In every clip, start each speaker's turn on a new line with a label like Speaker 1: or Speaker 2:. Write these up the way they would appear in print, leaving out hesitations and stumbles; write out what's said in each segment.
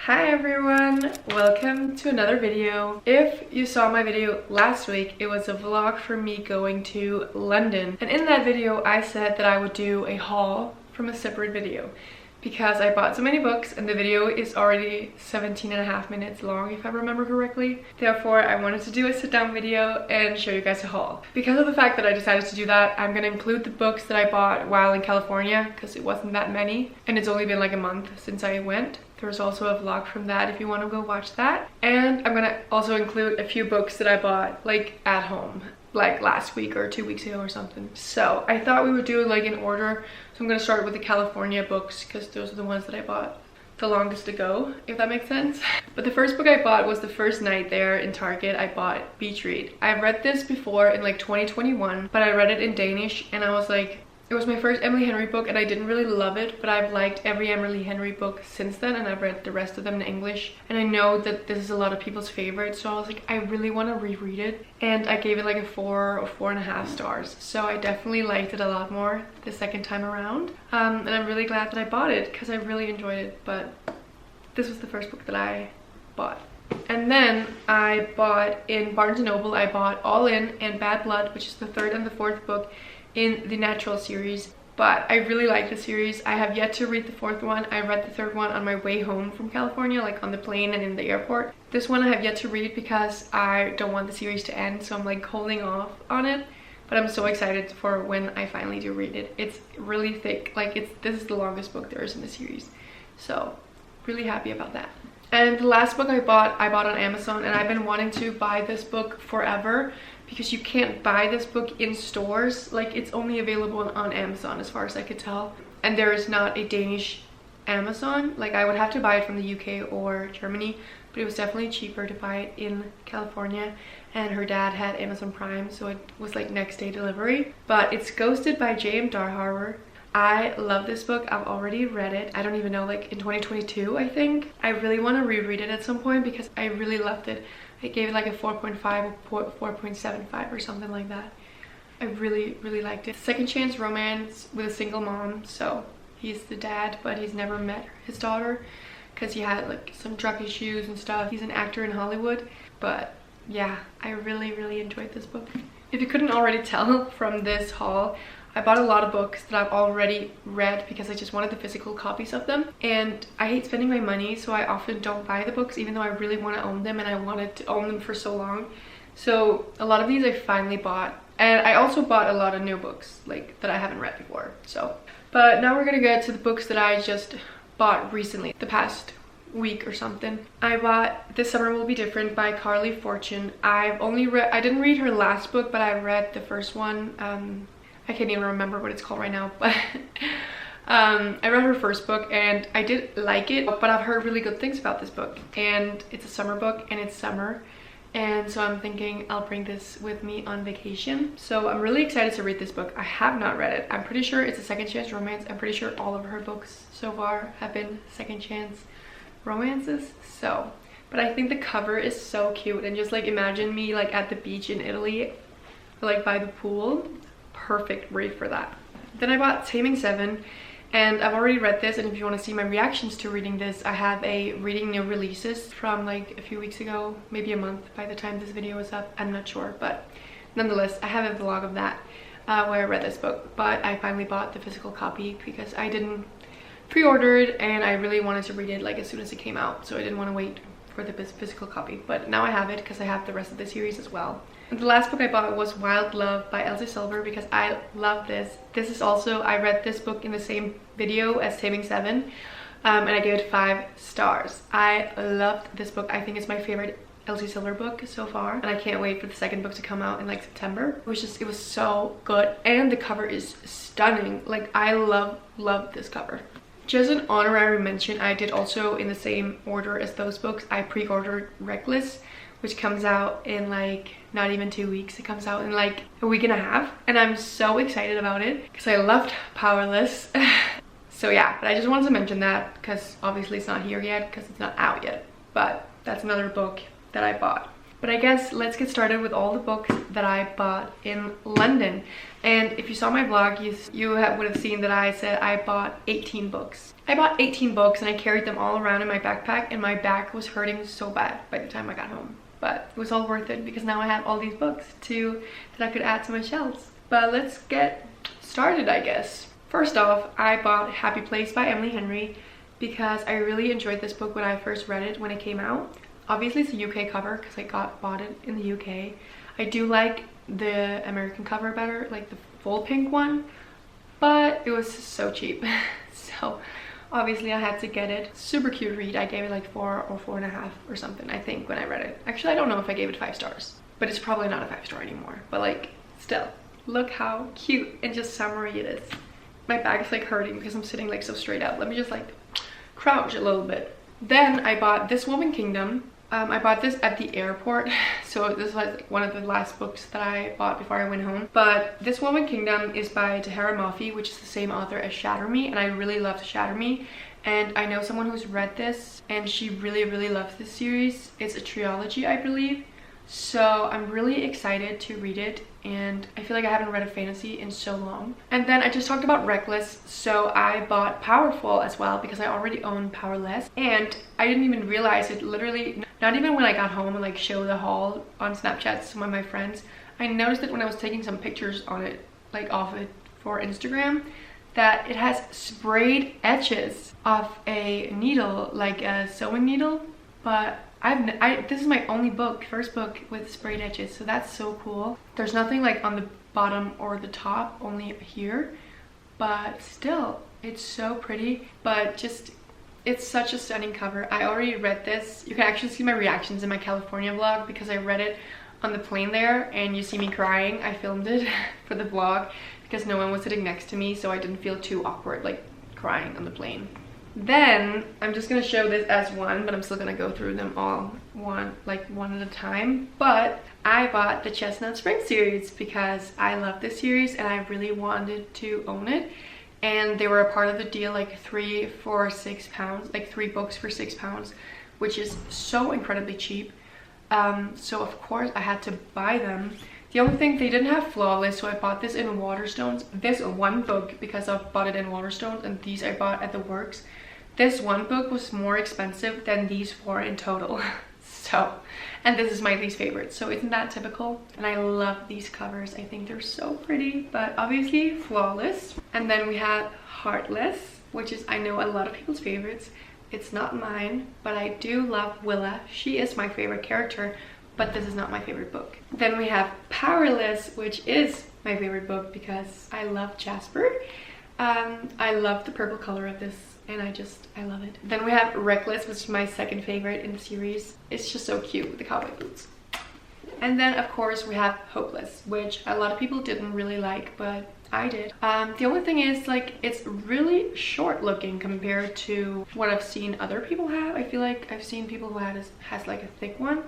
Speaker 1: Hi everyone, welcome to another video. If you saw my video last week, it was a vlog for me going to London, and in that video I said that I would do a haul from a separate video because I bought so many books and the video is already 17.5 minutes long if I remember correctly. Therefore I wanted to do a sit down video and show you guys a haul. Because of the fact that I decided to do that, I'm gonna include the books that I bought while in California because it wasn't that many and it's only been like a month since I went. There's also a vlog from that if you want to go watch that. And I'm gonna also include a few books that I bought like at home, like last week or 2 weeks ago or something. So I thought we would do it like in order. So I'm gonna start with the California books because those are the ones that I bought the longest ago, if that makes sense. But the first book I bought was the first night there in Target. I bought Beach Read. I've read this before in like 2021, but I read it in Danish and I was like, it was my first Emily Henry book and I didn't really love it, but I've liked every Emily Henry book since then and I've read the rest of them in English. And I know that this is a lot of people's favorite, so I was like, I really want to reread it. And I gave it like a 4 or 4.5 stars. So I definitely liked it a lot more the second time around. And I'm really glad that I bought it because I really enjoyed it, but this was the first book that I bought. And then I bought in Barnes & Noble, I bought All In and Bad Blood, which is the third and the fourth book in the Natural series. But I really like the series. I have yet to read the fourth one. I read the third one on my way home from California, like on the plane and in the airport. This one I have yet to read because I don't want the series to end, so I'm like holding off on it. But I'm so excited for when I finally do read it. It's really thick, like this is the longest book there is in the series. So really happy about that. And the last book I bought on Amazon, and I've been wanting to buy this book forever because you can't buy this book in stores. Like, it's only available on Amazon as far as I could tell. And there is not a Danish Amazon. Like, I would have to buy it from the UK or Germany, but it was definitely cheaper to buy it in California. And her dad had Amazon Prime, so it was like next day delivery. But it's Ghosted by J.M. Darhauer. I love this book. I've already read it. I don't even know, like in 2022, I think. I really want to reread it at some point because I really loved it. I gave it like a 4.5 or 4.75 or something like that. I really liked it. Second chance romance with a single mom. So he's the dad, but he's never met his daughter because he had like some drug issues and stuff. He's an actor in Hollywood. But yeah, I really enjoyed this book. If you couldn't already tell from this haul, I bought a lot of books that I've already read because I just wanted the physical copies of them. And I hate spending my money, so I often don't buy the books even though I really want to own them and I wanted to own them for so long. So a lot of these I finally bought. And I also bought a lot of new books like that I haven't read before. So, but now we're gonna get to the books that I just bought recently, the past week or something. I bought This Summer Will Be Different by Carly Fortune. I didn't read her last book, but I read the first one. I can't even remember what it's called right now, but I read her first book and I did like it, but I've heard really good things about this book. And it's a summer book and it's summer. And so I'm thinking I'll bring this with me on vacation. So I'm really excited to read this book. I have not read it. I'm pretty sure it's a second chance romance. I'm pretty sure all of her books so far have been second chance romances. So, but I think the cover is so cute. And just like imagine me like at the beach in Italy, like by the pool. Perfect read for that. Then I bought Taming 7 and I've already read this, and if you want to see my reactions to reading this, I have a reading new releases from like a few weeks ago, maybe a month by the time this video is up, I'm not sure, but nonetheless I have a vlog of that where I read this book. But I finally bought the physical copy because I didn't pre-order it and I really wanted to read it like as soon as it came out, so I didn't want to wait for the physical copy. But now I have it because I have the rest of the series as well. And the last book I bought was Wild Love by Elsie Silver because I love this. This is also, I read this book in the same video as Taming 7 and I gave it 5 stars. I loved this book. I think it's my favorite Elsie Silver book so far, and I can't wait for the second book to come out in like September. It was so good, and the cover is stunning. Like, I love this cover. Just an honorary mention, I did also in the same order as those books, I pre-ordered Reckless, which comes out in like not even 2 weeks. It comes out in like a week and a half, and I'm so excited about it because I loved Powerless. So yeah, but I just wanted to mention that because obviously it's not here yet because it's not out yet, but that's another book that I bought. But I guess let's get started with all the books that I bought in London. And if you saw my vlog, would have seen that I said I bought 18 books. I bought 18 books and I carried them all around in my backpack, and my back was hurting so bad by the time I got home. But it was all worth it because now I have all these books that I could add to my shelves. But let's get started, I guess. First off, I bought Happy Place by Emily Henry because I really enjoyed this book when I first read it when it came out. Obviously it's a UK cover because I bought it in the UK. I do like the American cover better, like the full pink one, but it was so cheap. So obviously I had to get it. Super cute read. I gave it like 4 or 4.5 or something, I think, when I read it. Actually, I don't know if I gave it 5 stars, but it's probably not a 5-star anymore. But like, still, look how cute and just summery it is. My back is like hurting because I'm sitting like so straight up. Let me just like crouch a little bit. Then I bought This Woman Kingdom. I bought this at the airport, so this was like one of the last books that I bought before I went home. But This Woman Kingdom is by Tahara Mafi, which is the same author as Shatter Me, and I really loved Shatter Me. And I know someone who's read this, and she really loves this series. It's a trilogy, I believe. So I'm really excited to read it, and I feel like I haven't read a fantasy in so long. And then I just talked about Reckless, so I bought Powerful as well because I already own Powerless, and I didn't even realize it, literally not even when I got home and like showed the haul on Snapchat to some of my friends. I noticed it when I was taking some pictures on it, like off it for Instagram, that it has sprayed edges of a needle, like a sewing needle. But this is my only first book with sprayed edges, so that's so cool. There's nothing like on the bottom or the top, only here, but still, it's so pretty. But just, it's such a stunning cover. I already read this. You can actually see my reactions in my California vlog because I read it on the plane there, and you see me crying. I filmed it for the vlog because no one was sitting next to me, so I didn't feel too awkward like crying on the plane. Then I'm just gonna show this as one, but I'm still gonna go through them all one at a time. But I bought the Chestnut Spring series because I love this series and I really wanted to own it, and they were a part of the deal, like 3 for £6, like 3 books for £6, which is so incredibly cheap. So of course I had to buy them. The only thing, they didn't have Flawless, so I bought this in Waterstones. This one book, because I bought it in Waterstones, and these I bought at the Works. This one book was more expensive than these 4 in total. So, and this is my least favorite, so isn't that typical? And I love these covers. I think they're so pretty, but obviously Flawless. And then we have Heartless, which is, I know, a lot of people's favorites. It's not mine, but I do love Willa. She is my favorite character, but this is not my favorite book. Then we have Powerless, which is my favorite book because I love Jasper. I love the purple color of this, and I love it. Then we have Reckless, which is my second favorite in the series. It's just so cute with the cowboy boots. And then of course we have Hopeless, which a lot of people didn't really like, but I did. The only thing is, like, it's really short looking compared to what I've seen other people have. I feel like I've seen people who has like a thick one,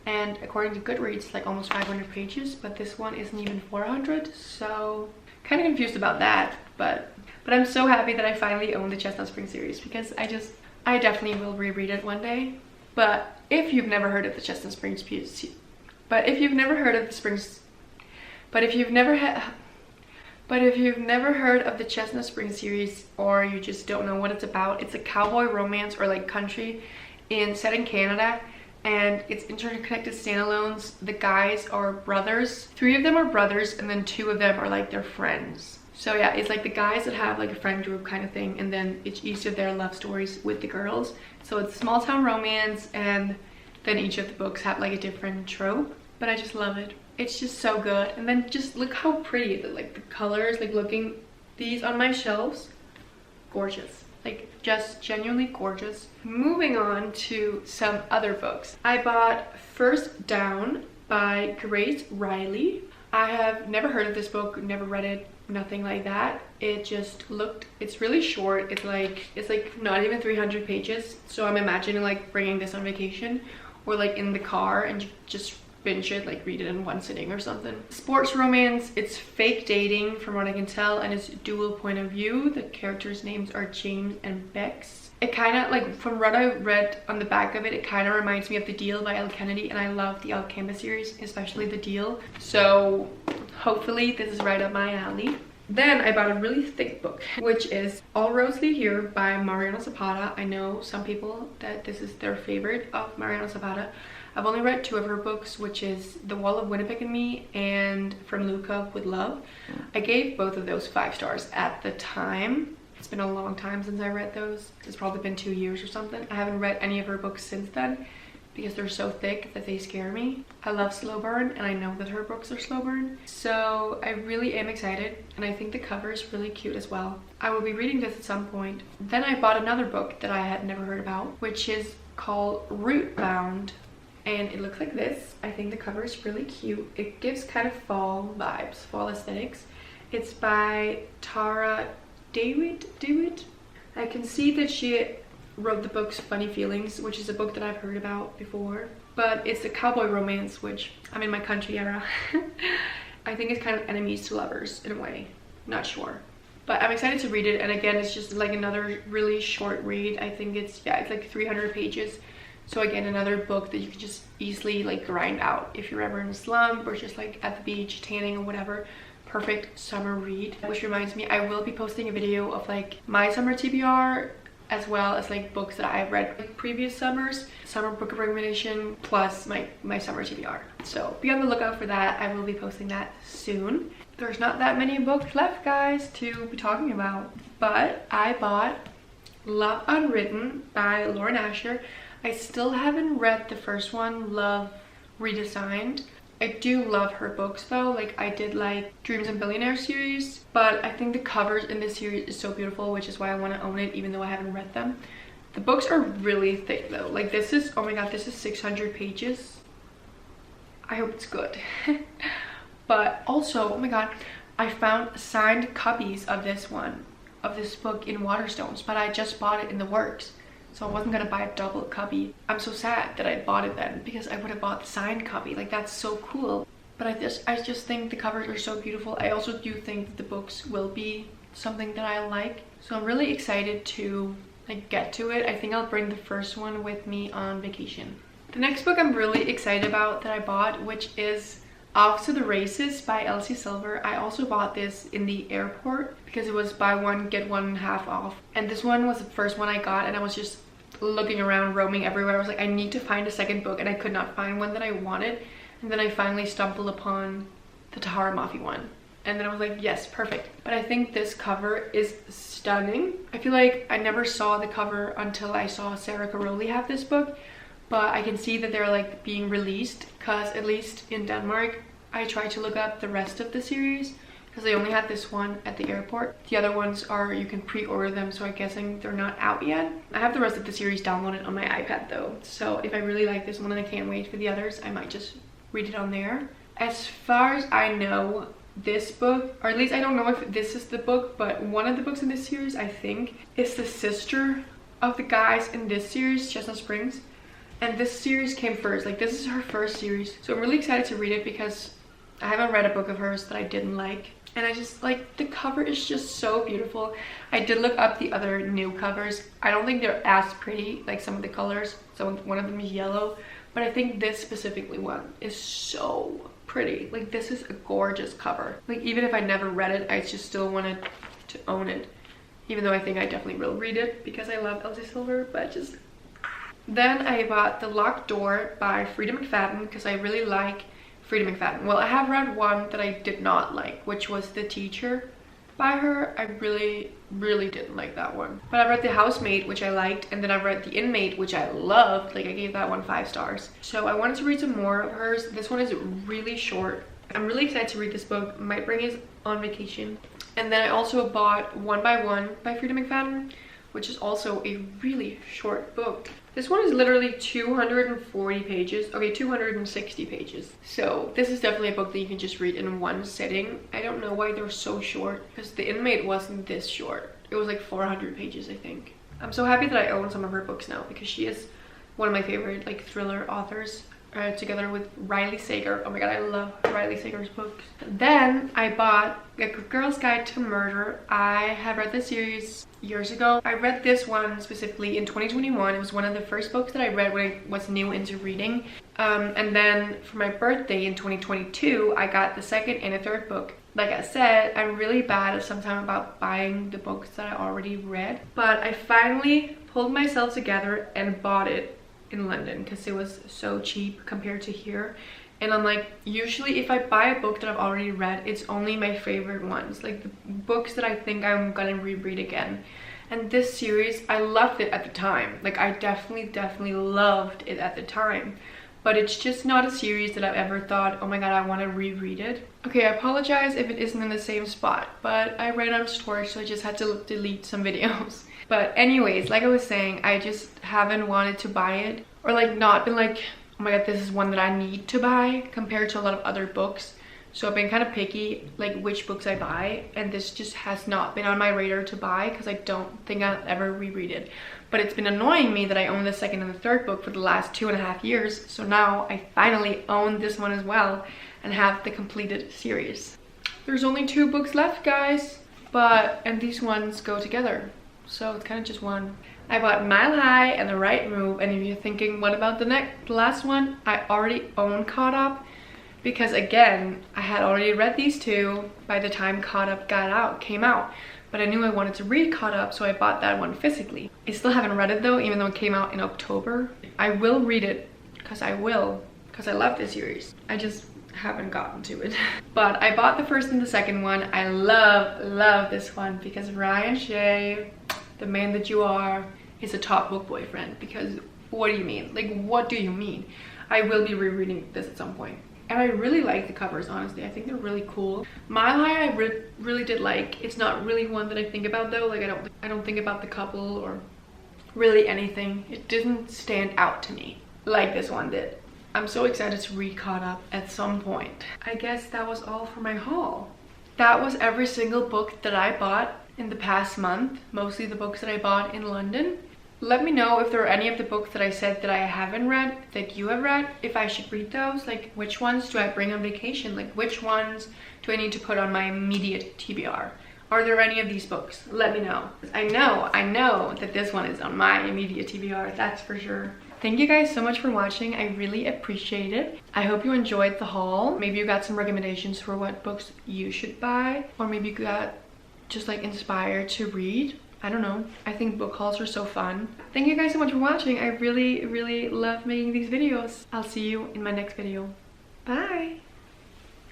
Speaker 1: and according to Goodreads, like almost 500 pages, but this one isn't even 400, so kind of confused about that. But I'm so happy that I finally own the Chestnut Spring series because I definitely will reread it one day. But if you've never heard of the Chestnut Spring if you've never heard of the Chestnut Spring series, or you just don't know what it's about, it's a cowboy romance or like country set in Canada, and it's interconnected standalones. The guys are brothers. 3 of them are brothers, and then 2 of them are like their friends. So yeah, it's like the guys that have like a friend group kind of thing, and then each of their love stories with the girls. So it's small town romance, and then each of the books have like a different trope, but I just love it. It's just so good. And then just look how pretty like the colors, like looking these on my shelves, gorgeous, like just genuinely gorgeous. Moving on to some other books. I bought First Down by Grace Riley. I have never heard of this book, never read it, nothing like that. It's really short. It's like not even 300 pages. So I'm imagining like bringing this on vacation or like in the car and just binge it, like read it in one sitting or something. Sports romance. It's fake dating from what I can tell, and it's dual point of view. The characters' names are James and Bex. It kind of, like, from what I read on the back of it, it kind of reminds me of The Deal by Elle Kennedy, and I love the Elle Canvas series, especially The Deal. So hopefully this is right up my alley. Then I bought a really thick book, which is All Roads Lead Here by Mariana Zapata. I know some people that this is their favorite of Mariana Zapata. I've only read 2 of her books, which is The Wall of Winnipeg and Me and From Luca with Love. I gave both of those 5 stars at the time. It's been a long time since I read those. It's probably been 2 years or something. I haven't read any of her books since then because they're so thick that they scare me. I love slow burn, and I know that her books are slow burn. So I really am excited, and I think the cover is really cute as well. I will be reading this at some point. Then I bought another book that I had never heard about, which is called Root Bound, and it looks like this. I think the cover is really cute. It gives kind of fall vibes, fall aesthetics. It's by Tara Dewitt. I can see that she wrote the books Funny Feelings, which is a book that I've heard about before, but it's a cowboy romance, which I'm in my country era. I think it's kind of enemies to lovers in a way, not sure, but I'm excited to read it. And again, it's just like another really short read. I think it's like 300 pages. So again, another book that you can just easily like grind out if you're ever in a slump or just like at the beach tanning or whatever. Perfect summer read. Which reminds me, I will be posting a video of like my summer TBR, as well as like books that I've read like previous summers, summer book recommendation, plus my summer TBR. So be on the lookout for that. I will be posting that soon. There's not that many books left, guys, to be talking about, but I bought Love Unwritten by Lauren Asher. I still haven't read the first one, Love Redesigned. I do love her books though. Like, I did like Dreams and Billionaires series, but I think the covers in this series is so beautiful, which is why I want to own it even though I haven't read them. The books are really thick though. Like, this is, oh my god, this is 600 pages. I hope it's good. But also, oh my god, I found signed copies of this book in Waterstones, but I just bought it in the works. So I wasn't gonna buy a double copy. I'm so sad that I bought it then, because I would have bought the signed copy. Like, that's so cool. But I just think the covers are so beautiful. I also do think that the books will be something that I like. So I'm really excited to like get to it. I think I'll bring the first one with me on vacation. The next book I'm really excited about that I bought, which is Off to the Races by Elsie Silver. I also bought this in the airport because it was buy one get one half off, and this one was the first one I got, and I was just looking around, roaming everywhere. I was like, I need to find a second book, and I could not find one that I wanted. And then I finally stumbled upon the Tahara Mafi one, and then I was like, yes, perfect. But I think this cover is stunning. I feel like I never saw the cover until I saw Sara Caroli have this book, but I can see that they're like being released, because at least in Denmark I tried to look up the rest of the series because they only had this one at the airport. The other ones are, you can pre-order them, so I'm guessing they're not out yet. I have the rest of the series downloaded on my iPad though, so if I really like this one and I can't wait for the others, I might just read it on there. As far as I know, this book, or at least I don't know if this is the book, but one of the books in this series, I think, is the sister of the guys in this series, Chestnut Springs. And this series came first. Like, this is her first series, so I'm really excited to read it because I haven't read a book of hers that I didn't like, and I just like the cover is just so beautiful. I did look up the other new covers. I don't think they're as pretty, like some of the colors. So one of them is yellow, but I think this specifically one is so pretty. Like, this is a gorgeous cover. Like, even if I never read it, I just still wanted to own it, even though I think I definitely will read it because I love Elsie Silver. But just then I bought The Locked Door by Frida McFadden because I really like Frida McFadden. Well, I have read one that I did not like, which was The Teacher by her. I really didn't like that one. But I read The Housemaid, which I liked, and then I read The Inmate, which I loved. Like, I gave that one 5 stars. So I wanted to read some more of hers. This one is really short. I'm really excited to read this book. Might bring it on vacation. And then I also bought One by One by Frida McFadden, which is also a really short book. This one is literally 240 pages. Okay, 260 pages. So this is definitely a book that you can just read in one sitting. I don't know why they're so short, because The Inmate wasn't this short. It was like 400 pages, I think. I'm so happy that I own some of her books now, because she is one of my favorite like thriller authors. together with Riley Sager. Oh my god, I love Riley Sager's books. Then I bought A Girl's Guide to Murder. I have read this series years ago. I read this one specifically in 2021. It was one of the first books that I read when I was new into reading. And then for my birthday in 2022, I got the second and the third book. Like I said, I'm really bad at sometimes about buying the books that I already read. But I finally pulled myself together and bought it in London because it was so cheap compared to here. And I'm like, usually if I buy a book that I've already read, it's only my favorite ones, like the books that I think I'm gonna reread again. And this series, I loved it at the time. Like I definitely loved it at the time. But it's just not a series that I've ever thought, oh my god, I want to reread it. Okay, I apologize if it isn't in the same spot, but I ran out of storage, so I just had to delete some videos. But anyways, like I was saying, I just haven't wanted to buy it, or like not been like, oh my god, this is one that I need to buy compared to a lot of other books. So I've been kind of picky, like which books I buy, and this just has not been on my radar to buy because I don't think I'll ever reread it. But it's been annoying me that I own the second and the third book for the last 2.5 years. So now I finally own this one as well and have the completed series. There's only 2 books left, guys, and these ones go together. So it's kind of just one. I bought Mile High and The Right Move, and if you're thinking, what about the last one? I already own Caught Up because again, I had already read these 2 by the time Caught Up came out. But I knew I wanted to read Caught Up, so I bought that one physically. I still haven't read it though, even though it came out in October. I will read it, because I love this series. I just haven't gotten to it. But I bought the first and the second one. I love this one because Ryan Shea, the man that you are, is a top book boyfriend. Because what do you mean? Like, what do you mean? I will be rereading this at some point. And I really like the covers, honestly. I think they're really cool. Mile High I really did like. It's not really one that I think about though. Like I don't think about the couple or really anything. It didn't stand out to me like this one did. I'm so excited to read Caught Up at some point. I guess that was all for my haul. That was every single book that I bought in the past month. Mostly the books that I bought in London. Let me know if there are any of the books that I said that I haven't read that you have read, if I should read those. Like which ones do I bring on vacation? Like which ones do I need to put on my immediate TBR? Are there any of these books? Let me know. I know that this one is on my immediate TBR, that's for sure. Thank you guys so much for watching. I really appreciate it. I hope you enjoyed the haul. Maybe you got some recommendations for what books you should buy, or maybe you got just like inspired to read. I don't know. I think book hauls are so fun. Thank you guys so much for watching. I really love making these videos. I'll see you in my next video. Bye!